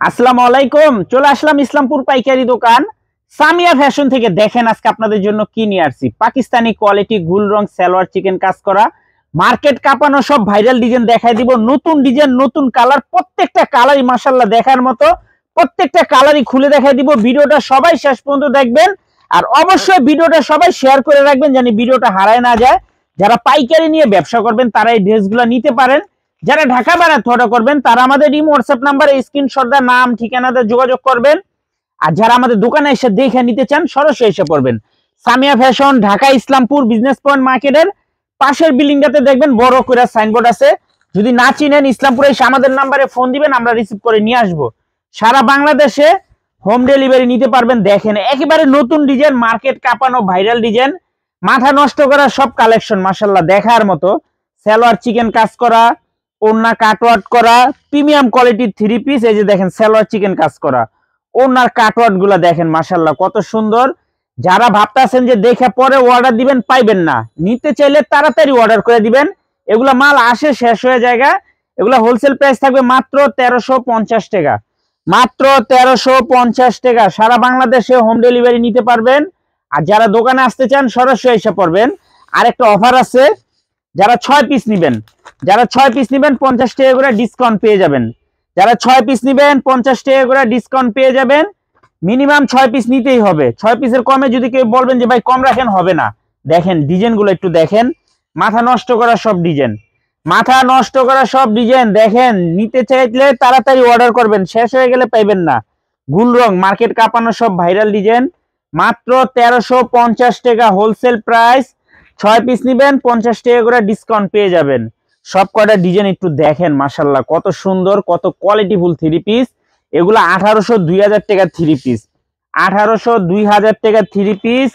আসসালামু আলাইকুম। চলে আসলাম ইসলামপুর পাইকারি দোকান সামিয়া ফ্যাশন থেকে। দেখেন আজকে আপনাদের জন্য কি নিয়ে আসছি। পাকিস্তানি কোয়ালিটি গুল রং সালোয়ার চিকেন কাজ করা, মার্কেট কাঁপানো সব ভাইরাল ডিজাইন দেখাই দিব। নতুন ডিজাইন, নতুন কালার, প্রত্যেকটা কালারই মাশাআল্লাহ দেখার মতো। প্রত্যেকটা কালারই খুলে দেখাই দিব। ভিডিওটা সবাই শেষ পর্যন্ত দেখবেন, আর অবশ্যই ভিডিওটা সবাই শেয়ার করে রাখবেন জানি ভিডিওটা হারায় না যায়। যারা পাইকারি নিয়ে ব্যবসা করবেন তারা এই ড্রেসগুলো নিতে পারেন। যারা ঢাকা বানাতে অর্ডার করবেন তারা আমাদের ইমো হোয়াটসঅ্যাপ নাম্বারে স্ক্রিনশট দিয়ে নাম ঠিকানাতে যোগাযোগ করবেন। আর যারা আমাদের দোকানে এসে দেখে নিতে চান সরাসরি এসে পড়বেন। Samia fashion, Dhaka Islampur business point মার্কেটের পাশের বিল্ডিংটাতে দেখবেন বড় করে সাইনবোর্ড আছে। যদি না চিনেন ইসলামপুরে এসে আমাদের নাম্বারে ফোন দিবেন, আমরা রিসিভ করে নিয়ে আসবো। সারা বাংলাদেশে হোম ডেলিভারি নিতে পারবেন। দেখেন একেবারে নতুন ডিজাইন, মার্কেট কাঁপানো ভাইরাল ডিজাইন, মাথা নষ্ট করা সব কালেকশন মাশাআল্লাহ দেখার মতো। সালোয়ার চিকেন কাজ করা, ওড়না কাটওয়ার্ক করা, প্রিমিয়াম কোয়ালিটির থ্রি পিস। এই যে দেখেন সালোয়ার চিকেন কাজ করা, ওড়নার কাটওয়ার্ক গুলা দেখেন মাশাআল্লাহ কত সুন্দর। যারা ভাবতেছেন যে দেখে পরে অর্ডার দিবেন, পাইবেন না, নিতে চাইলে তাড়াতাড়ি অর্ডার করে দিবেন। এগুলা মাল আসে শেষ হয়ে জায়গা। এগুলা হোলসেল প্রাইস থাকবে মাত্র 1350 টাকা, মাত্র 1350 টাকা। সারা বাংলাদেশে হোম ডেলিভারি নিতে পারবেন। আর যারা দোকানে আসতে চান সরাসরি এসে পড়বেন। আর একটা অফার আছে, যারা 6 পিস নিবেন, যারা 6 পিস নিবেন 50 টাকা করে ডিসকাউন্ট পেয়ে যাবেন। যারা 6 পিস নিবেন 50 টাকা করে ডিসকাউন্ট পেয়ে যাবেন। মিনিমাম 6 পিস নিতেই হবে। 6 পিসের কমে যদি কেউ বলবেন যে ভাই কম রাখেন, হবে না। দেখেন ডিজাইনগুলো একটু দেখেন, মাথা নষ্ট করা সব ডিজাইন, মাথা নষ্ট করা সব ডিজাইন দেখেন। নিতে চাইলে তাড়াতাড়ি অর্ডার করবেন, শেষ হয়ে গেলে পাইবেন না। গুল রং মার্কেট কাঁপানো সব ভাইরাল ডিজাইন, মাত্র 1350 টাকা হোলসেল প্রাইস। 6 পিস নিবেন 50 টাকা করে ডিসকাউন্ট পেয়ে যাবেন। সব কয়টা ডিজাইন একটু দেখেন মাশাআল্লাহ কত সুন্দর, কত কোয়ালিটিফুল থ্রি পিস। এগুলো 1800 2000 টাকা থ্রি পিস, 1800 2000 টাকা থ্রি পিস,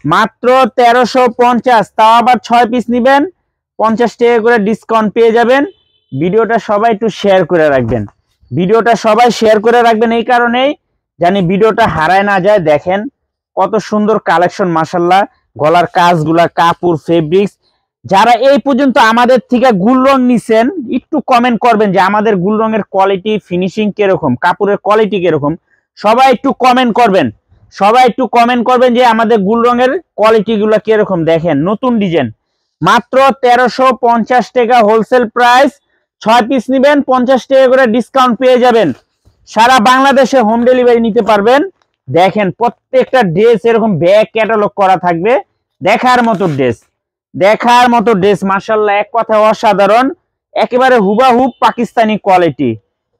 মাত্র 1350। তাও আবার 6 পিস নিবেন 50 টাকা করে ডিসকাউন্ট পেয়ে যাবেন। ভিডিওটা সবাই একটু শেয়ার করে রাখবেন, ভিডিওটা সবাই শেয়ার করে রাখবেন এই কারণেই জানি ভিডিওটা হারায় না যায়। দেখেন কত সুন্দর কালেকশন মাশাআল্লাহ। গলার কাজগুলা, কাপড়, ফেব্রিক্স। যারা এই পর্যন্ত আমাদের থেকে গুল রং নিছেন একটু কমেন্ট করবেন যে আমাদের গুল রঙের কোয়ালিটি, ফিনিশিং কিরকম, কাপড়ের কোয়ালিটি কিরকম। সবাই একটু কমেন্ট করবেন, সবাই একটু কমেন্ট করবেন যে আমাদের গুল রঙের কোয়ালিটি গুলা কিরকম। দেখেন নতুন ডিজাইন, মাত্র 1350 টাকা হোলসেল প্রাইস। 6 পিস নিবেন 50 টাকা করে ডিসকাউন্ট পেয়ে যাবেন। সারা বাংলাদেশে হোম ডেলিভারি নিতে পারবেন। দেখেন প্রত্যেকটা ড্রেস এরকম ব্যাক ক্যাটালগ করা থাকবে। দেখার মতো ড্রেস, দেখার মতো ড্রেস মাশাআল্লাহ, এক কথা অসাধারণ। একেবারে হুবাহুব পাকিস্তানি কোয়ালিটি,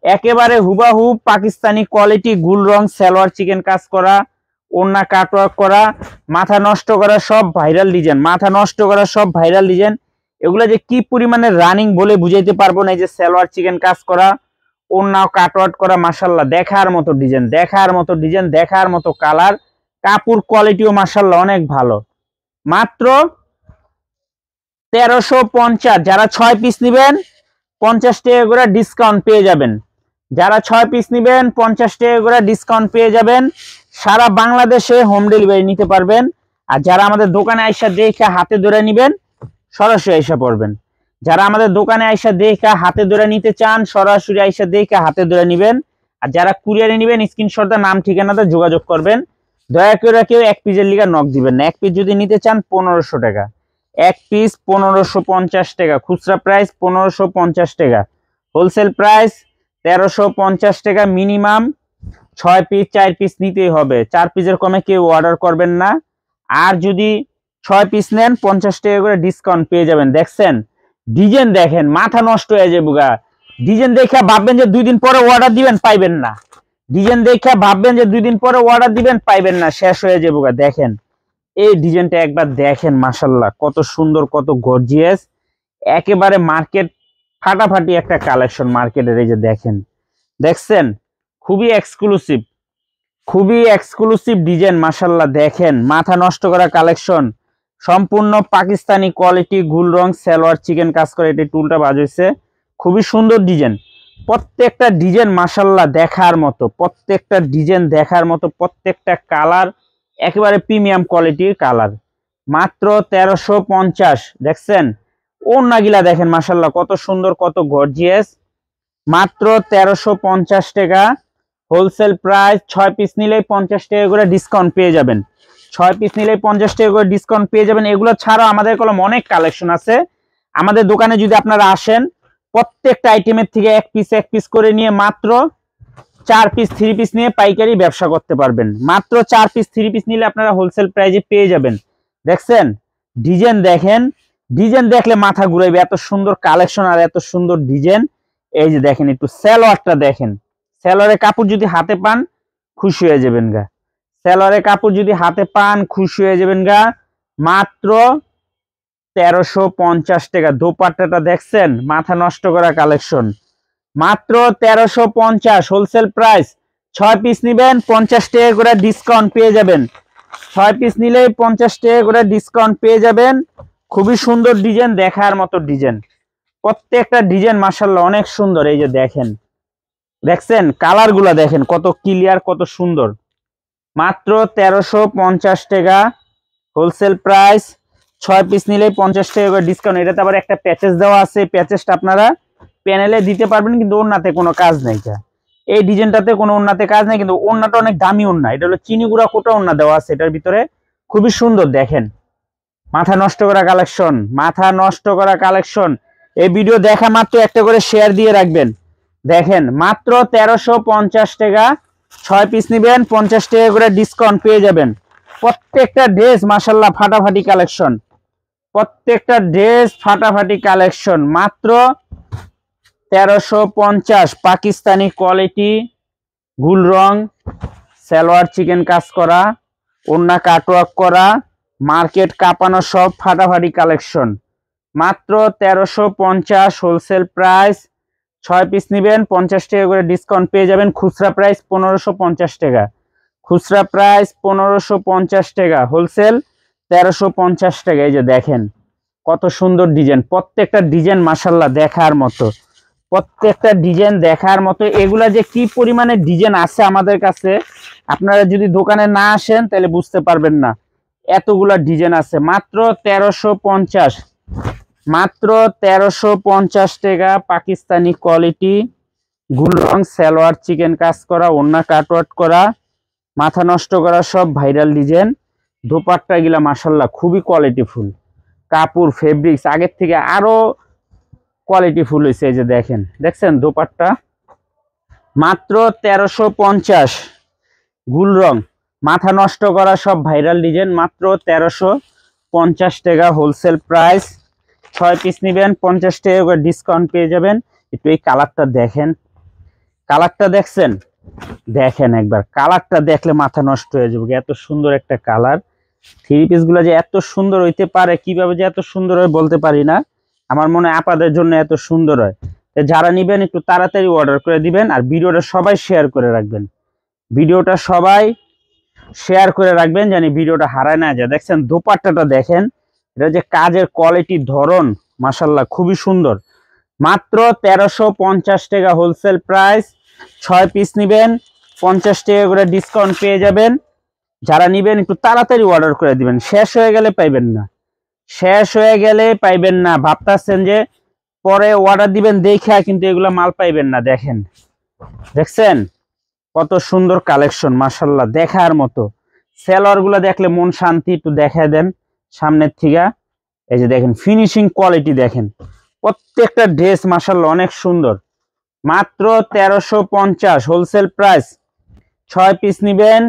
একেবারে হুবাহুব পাকিস্তানি কোয়ালিটি। গুল রং সালোয়ার চিকেন কাজ করা, ওড়না কাটওয়ার্ক করা, মাথা নষ্ট করা সব ভাইরাল ডিজাইন, মাথা নষ্ট করা সব ভাইরাল ডিজাইন। এগুলো যে কি পরিমাণে রানিং বলে বুঝাইতে পারবো না। এই যে সালোয়ার চিকেন কাজ করা, ওড়না কাটওয়ার্ক করা মাশাআল্লাহ দেখার মতো ডিজাইন, দেখার মতো ডিজাইন, দেখার মতো কালার। কাপড় কোয়ালিটিও মাশাআল্লাহ অনেক ভালো। মাত্র 1350। যারা 6 পিস নিবেন 50 টাকা করে ডিসকাউন্ট পেয়ে যাবেন। যারা 6 পিস নিবেন 50 টাকা করে ডিসকাউন্ট পেয়ে যাবেন। সারা বাংলাদেশে হোম ডেলিভারি নিতে পারবেন। আর যারা আমাদের দোকানে আইসা দেখে হাতে ধরে নিবেন সরাসরি আইসা পড়বেন। যারা আমাদের দোকানে আইসা দেখে হাতে ধরে নিতে চান সরাসরি আইসা দেখে হাতে ধরে নিবেন। আর যারা কুরিয়ারে নিবেন স্ক্রিনশট দিয়ে নাম ঠিকানাতে যোগাযোগ করবেন। দয়া করে কেউ এক পিসের লিগা নক দিবেন না। এক পিস যদি নিতে চান 1500 টাকা, এক পিস 1550 টাকা, খুচরা প্রাইস 1550 টাকা, হোলসেল প্রাইস 1350 টাকা। মিনিমাম 6 পিস 4 পিস নিতেই হবে, 4 পিসের কমে কেউ অর্ডার করবেন না। আর যদি 6 পিস নেন 50 টাকা করে ডিসকাউন্ট পেয়ে যাবেন। দেখছেন ডিজাইন, দেখেন মাথা নষ্ট হয়ে যাবে গা। ডিজাইন দেখে ভাববেন যে 2 দিন পরে অর্ডার দিবেন, পাইবেন না। ডিজাইন দেখে ভাববেন যে 2 দিন পরে অর্ডার দিবেন, পাইবেন না, শেষ হয়ে যাবে গা। দেখেন এই ডিজাইনটা একবার দেখেন মাশাআল্লাহ কত সুন্দর, কত গর্জিয়াস। একেবারে মার্কেট ফাটাফাটি একটা কালেকশন মার্কেটের। এই যে দেখেন, দেখছেন খুবই এক্সক্লুসিভ, খুবই এক্সক্লুসিভ ডিজাইন মাশাআল্লাহ। দেখেন মাথা নষ্ট করা কালেকশন, সম্পূর্ণ পাকিস্তানি কোয়ালিটি গুল রং সালোয়ার চিকেন কাজ করে। এটা টুলটা বাজাইছে, খুবই সুন্দর ডিজাইন। প্রত্যেকটা ডিজাইন মাশাআল্লাহ দেখার মতো, প্রত্যেকটা ডিজাইন দেখার মতো, প্রত্যেকটা কালার একেবারে প্রিমিয়াম কোয়ালিটির কালার। মাত্র 1350। দেখছেন ওড়নাগুলা দেখেন মাশাআল্লাহ কত সুন্দর, কত গর্জিয়াস। মাত্র 1350 টাকা হোলসেল প্রাইস। 6 পিস নিলেই 50 টাকা করে ডিসকাউন্ট পেয়ে যাবেন। 6 পিস নিলেই 50 টাকা করে ডিসকাউন্ট পেয়ে যাবেন। এগুলো ছাড়াও আমাদের কলম অনেক কালেকশন আছে। আমাদের দোকানে যদি আপনারা আসেন, প্রত্যেকটা আইটেমের থেকে এক পিস করে নিয়ে মাত্র 4 পিস 3 পিস নিয়ে পাইকারি ব্যবসা করতে পারবেন। মাত্র 4 পিস 3 পিস নিলে আপনারা হোলসেল প্রাইজে পেয়ে যাবেন। দেখছেন ডিজাইন, দেখেন ডিজাইন দেখলে মাথা ঘুরাইবে, এত সুন্দর কালেকশন আর এত সুন্দর ডিজাইন। এই যে দেখেন, একটু সালোয়ারটা দেখেন, সালোয়ারের কাপড় যদি হাতে পান খুশি হয়ে যাবেন গা। সালোয়ারের কাপড় যদি হাতে পান খুশি হয়ে যাবেন গা। মাত্র 1350 টাকা। দোপাট্টাটা দেখছেন, মাথা নষ্ট করা কালেকশন। মাত্র 1350 হোলসেল প্রাইস। 6 পিস নিবেন 50 টাকা করে ডিসকাউন্ট পেয়ে যাবেন। 6 পিস নিলেই 50 টাকা করে ডিসকাউন্ট পেয়ে যাবেন। খুবই সুন্দর ডিজাইন, দেখার মতো ডিজাইন, প্রত্যেকটা ডিজাইন মাশাআল্লাহ অনেক সুন্দর। এই যে দেখেন, দেখছেন কালার গুলা দেখেন কত ক্লিয়ার, কত সুন্দর। মাত্র 1350 টাকা হোলসেল প্রাইস। 6 পিস নিলেই 50 টাকা করে ডিসকাউন্ট। এটাতে আবার একটা প্যাচেস দেওয়া আছে, প্যাচেসটা আপনারা প্যানেলে দিতে পারবেন, কিন্তু ওড়নাতে কোনো কাজ নেই। এই ডিজাইনটাতে কোনো ওড়নাতে কাজ নেই, কিন্তু ওড়নাটা অনেক দামি ওড়না। এটা হলো চিনি গুঁড়া কোটা ওড়না দেওয়া আছে এটার ভিতরে, খুবই সুন্দর। দেখেন মাথা নষ্ট করা কালেকশন, মাথা নষ্ট করা কালেকশন। এই ভিডিও দেখা মাত্র একটা করে শেয়ার দিয়ে রাখবেন। দেখেন মাত্র 1350 টাকা। 6 পিস নিবেন 50 টাকা করে ডিসকাউন্ট পেয়ে যাবেন। প্রত্যেকটা ড্রেস মাশাআল্লাহ ফাটাফাটি কালেকশন, প্রত্যেকটা ড্রেস ফাটাফাটি কালেকশন। মাত্র 1350 পাকিস্তানি কোয়ালিটি, গুল রং, সালোয়ার চিকেন কাজ করা, ওন্না কাটওয়ার্ক করা, মার্কেট কাঁপানো সব ফাটাফাটি কালেকশন। মাত্র 1350 হোলসেল প্রাইস। 6 পিস নিবেন 50 টাকা করে ডিসকাউন্ট পেয়ে যাবেন। খুচরা প্রাইস 1550 টাকা। খুচরা প্রাইস 1550 টাকা, হোলসেল 1350 টাকা। এই যে দেখেন কত সুন্দর ডিজাইন, প্রত্যেকটা ডিজাইন মাশাআল্লাহ দেখার মতো, প্রত্যেকটা ডিজাইন দেখার মতো। এগুলা যে কি পরিমাণে ডিজাইন আছে আমাদের কাছে, আপনারা যদি দোকানে না আসেন তাহলে বুঝতে পারবেন না, এতগুলা ডিজাইন আছে। মাত্র 1350, মাত্র 1350 টাকা পাকিস্তানি কোয়ালিটি, গুল রং, সালোয়ার চিকেন কাজ করা, ওন্না কাটওয়ার্ক করা, মাথা নষ্ট করা সব ভাইরাল ডিজাইন। দোপাট্টা গুলা মাশাআল্লাহ খুবই কোয়ালিটিফুল, কাপড় ফেব্রিক্স আগের থেকে আরো কোয়ালিটিফুল হয়েছে। এই যে দেখেন, দেখছেন দোপাট্টা। মাত্র 1350 গুল রং, মাথা নষ্ট করা সব ভাইরাল ডিজাইন। মাত্র 1350 টাকা হোলসেল প্রাইস। 6 পিস নিবেন 50 টাকা করে ডিসকাউন্ট পেয়ে যাবেন। একটু এই কালারটা দেখেন, কালারটা দেখছেন, দেখেন একবার কালারটা দেখলে মাথা নষ্ট হয়ে যাবে, এত সুন্দর একটা কালার। 3 পিস গুলো যে এত সুন্দর হইতে পারে, কিভাবে যে এত সুন্দর হয় বলতে পারি না। আমার মনে হয় আপনাদের জন্য এত সুন্দর হয়। যারা নিবেন একটু তাড়াতাড়ি অর্ডার করে দিবেন, আর ভিডিওটা সবাই শেয়ার করে রাখবেন। ভিডিওটা সবাই শেয়ার করে রাখবেন, জানি ভিডিওটা হারায় না যায়। দেখছেন দোপাট্টাটা দেখেন, এটা যে কাজের কোয়ালিটি ধরন মাশাআল্লাহ খুবই সুন্দর। মাত্র 1350 টাকা হোলসেল প্রাইস। 6 পিস নিবেন 50 টাকা করে ডিসকাউন্ট পেয়ে যাবেন। যারা নিবেন একটু তাড়াতাড়ি অর্ডার করে দিবেন, শেষ হয়ে গেলে পাইবেন না, শেষ হয়ে গেলে পাইবেন না। ভাবতেছেন যে পরে অর্ডার দিবেন দেখা, কিন্তু এগুলা মাল পাইবেন না। দেখেন, দেখছেন কত সুন্দর কালেকশন মাশাআল্লাহ দেখার মতো। সেলর গুলা দেখলে মন শান্তি। একটু দেখা দেন সামনের থেকে। এই যে দেখেন ফিনিশিং কোয়ালিটি দেখেন, প্রত্যেকটা ড্রেস মাশাআল্লাহ অনেক সুন্দর। মাত্র 1350 হোলসেল প্রাইস। 6 পিস নিবেন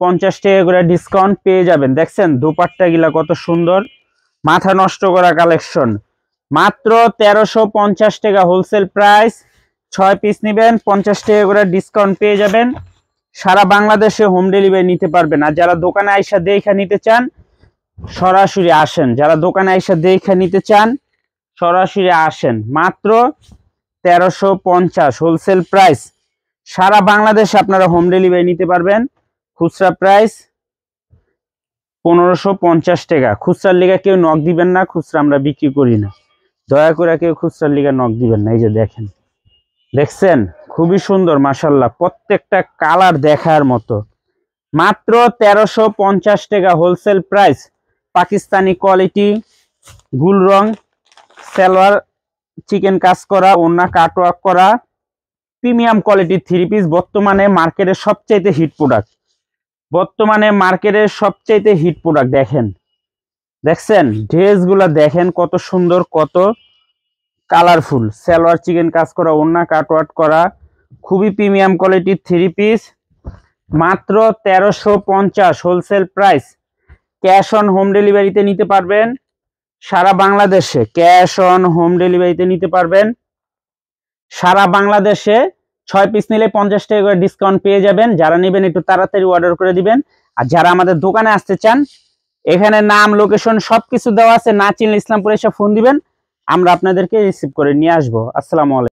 50 টাকা করে ডিসকাউন্ট পেয়ে যাবেন। দেখছেন দোপাট্টা গুলা কত সুন্দর, মাথা নষ্ট করা কালেকশন। মাত্র 1350 টাকা হোলসেল প্রাইস। 6 পিস নিবেন 50 টাকা করে ডিসকাউন্ট পেয়ে যাবেন। সারা বাংলাদেশে হোম ডেলিভারি নিতে পারবেন। আর যারা দোকানে আইসা দেখে নিতে চান সরাসরি আসেন, যারা দোকানে আইসা দেখে নিতে চান সরাসরি আসেন। মাত্র 1350 হোলসেল প্রাইস। সারা বাংলাদেশে আপনারা হোম ডেলিভারি নিতে পারবেন। খুচরা প্রাইস 1550 টাকা। খুচরার লিগা কেউ নক দিবেন না, খুচরা আমরা বিক্রি করি না, দয়া করে কেউ খুচরার লিগা নক দিবেন না। এই যে দেখেন, দেখছেন খুবই সুন্দর মাশাআল্লাহ, প্রত্যেকটা কালার দেখার মতো। মাত্র 1350 টাকা হোলসেল প্রাইস। পাকিস্তানি কোয়ালিটি, গুল রং, সালোয়ার চিকেন কাজ করা, ওন্না কাটওয়ার্ক করা, প্রিমিয়াম কোয়ালিটির থ্রি পিস, বর্তমানে মার্কেটের সবচাইতে হিট প্রোডাক্ট। দেখছেন ড্রেসগুলা দেখেন কত সুন্দর, কত কালারফুল, সালোয়ার চিকেন কাজ করা, ওন্না কাটওয়ার্ক করা, খুবই প্রিমিয়াম কোয়ালিটির থ্রি পিস, মাত্র 1350 wholesale price. Cash on home ডেলিভারিতে নিতে পারবেন সারা বাংলাদেশে, সারা বাংলাদেশে 6 পিস নিলে 50 টাকা করে ডিসকাউন্ট পেয়ে যাবেন। যারা নেবেন একটু তাড়াতাড়ি অর্ডার করে দিবেন। আর যারা আমাদের দোকানে আসতে চান, এখানে নাম, লোকেশন সবকিছু দেওয়া আছে, না চিনলে ইসলামপুরে এসে ফোন দিবেন, আমরা আপনাদেরকে রিসিভ করে নিয়ে আসবো। আসসালামু আলাইকুম।